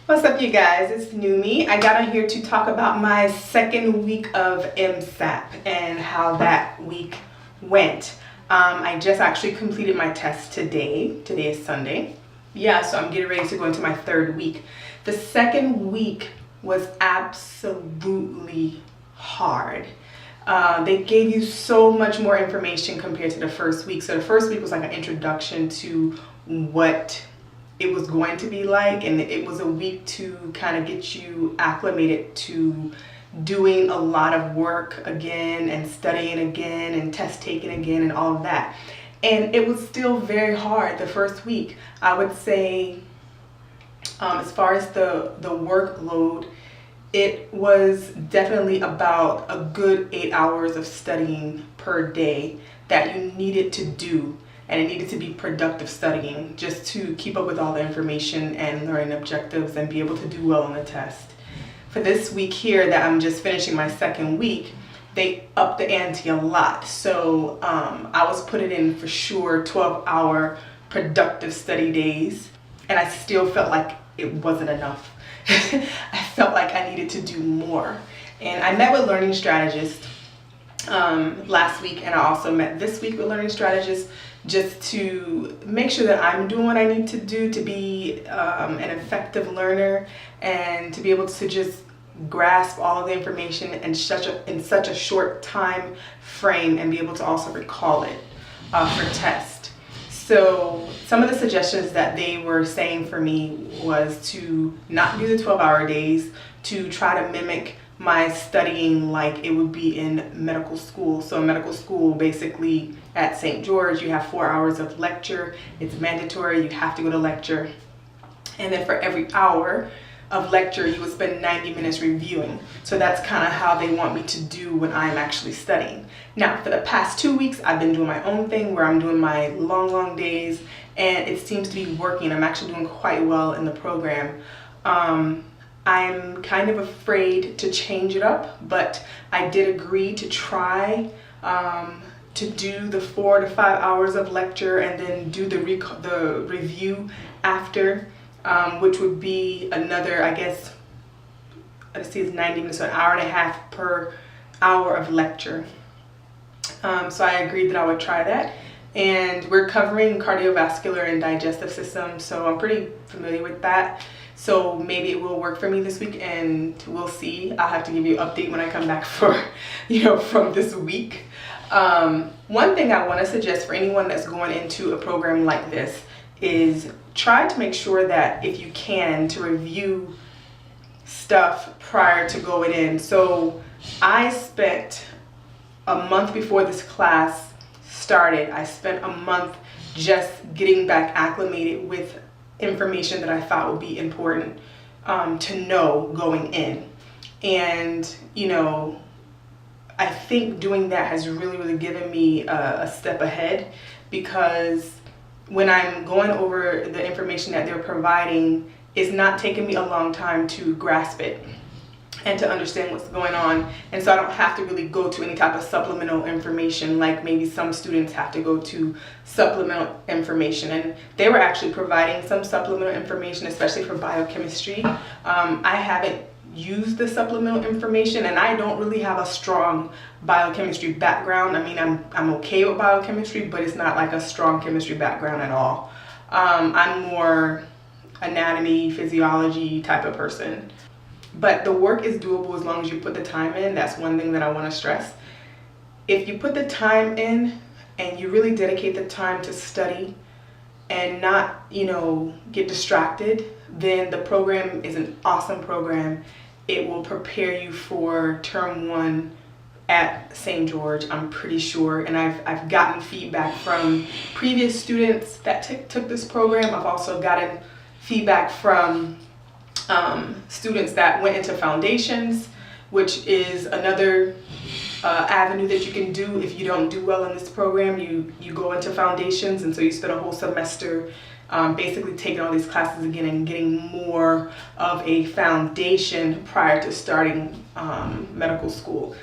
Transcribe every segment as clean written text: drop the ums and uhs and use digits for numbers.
What's up, you guys? It's New Me. I got on here to talk about my second week of Msap and how that week went. I just actually completed my test today. Today is Sunday. Yeah, so I'm getting ready to go into my third week. The second week was absolutely hard. They gave you so much more information compared to the first week. So the first week was like an introduction to what it was going to be like, and it was a week to kind of get you acclimated to doing a lot of work again and studying again and test taking again and all of that. And it was still very hard the first week. I would say as far as the workload, it was definitely about a good 8 hours of studying per day that you needed to do, and it needed to be productive studying just to keep up with all the information and learning objectives and be able to do well on the test. For this week here that I'm just finishing my second week, they upped the ante a lot. So I was putting in for sure 12-hour productive study days, and I still felt like it wasn't enough. I felt like I needed to do more. And I met with Learning Strategist last week, and I also met this week with Learning Strategist just to make sure that I'm doing what I need to do to be an effective learner and to be able to just grasp all of the information in such a short time frame and be able to also recall it for test. So some of the suggestions that they were saying for me was to not do the 12-hour days, to try to mimic my studying like it would be in medical school. So in medical school, basically at St. George, you have 4 hours of lecture. It's mandatory, you have to go to lecture. And then for every hour of lecture, you would spend 90 minutes reviewing. So that's kind of how they want me to do when I'm actually studying. Now, for the past 2 weeks, I've been doing my own thing where I'm doing my long days, and it seems to be working. I'm actually doing quite well in the program. I'm kind of afraid to change it up, but I did agree to try to do the 4 to 5 hours of lecture and then do the review after, which would be another, I guess, let's see, it's 90 minutes, so an hour and a half per hour of lecture. So I agreed that I would try that. And we're covering cardiovascular and digestive system, so I'm pretty familiar with that. So maybe it will work for me this week, and we'll see. I'll have to give you an update when I come back from this week. One thing I want to suggest for anyone that's going into a program like this is try to make sure that if you can, to review stuff prior to going in. So I spent a month before this class started, I spent a month just getting back acclimated with information that I thought would be important to know going in. And I think doing that has really given me a step ahead, because when I'm going over the information that they're providing, it's not taking me a long time to grasp it and to understand what's going on. And so I don't have to really go to any type of supplemental information like maybe some students have to go to supplemental information. And they were actually providing some supplemental information, especially for biochemistry. I haven't used the supplemental information, and I don't really have a strong biochemistry background. I mean, I'm okay with biochemistry, but it's not like a strong chemistry background at all. I'm more anatomy, physiology type of person. But the work is doable as long as you put the time in. That's one thing that I want to stress. If you put the time in and you really dedicate the time to study and not, get distracted, then the program is an awesome program. It will prepare you for term 1 at St. George, I'm pretty sure. And I've gotten feedback from previous students that took this program. I've also gotten feedback from students that went into foundations, which is another avenue that you can do if you don't do well in this program. You go into foundations, and so you spend a whole semester basically taking all these classes again and getting more of a foundation prior to starting medical school.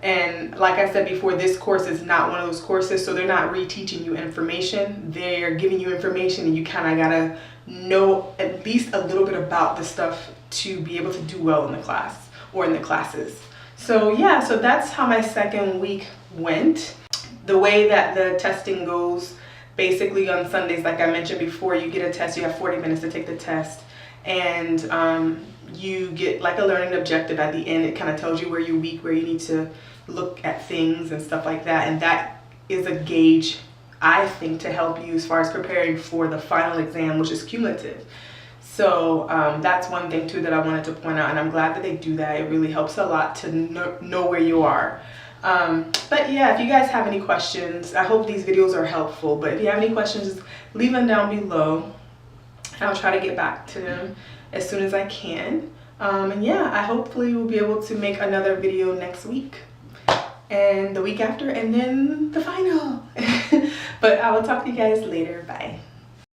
And like I said before, this course is not one of those courses, so they're not reteaching you information. They're giving you information, and you kind of gotta know at least a little bit about the stuff to be able to do well in the class or in the classes. So yeah, so that's how my second week went. The way that the testing goes, basically on Sundays, like I mentioned before, you get a test, you have 40 minutes to take the test, and you get like a learning objective at the end. It kind of tells you where you're weak, where you need to look at things and stuff like that, and that is a gauge, I think, to help you as far as preparing for the final exam, which is cumulative. So that's one thing too that I wanted to point out, and I'm glad that they do that. It really helps a lot to know where you are. But yeah, if you guys have any questions, I hope these videos are helpful, but if you have any questions, just leave them down below. I'll try to get back to them as soon as I can. And yeah, I hopefully will be able to make another video next week and the week after, and then the final. But I will talk to you guys later. Bye.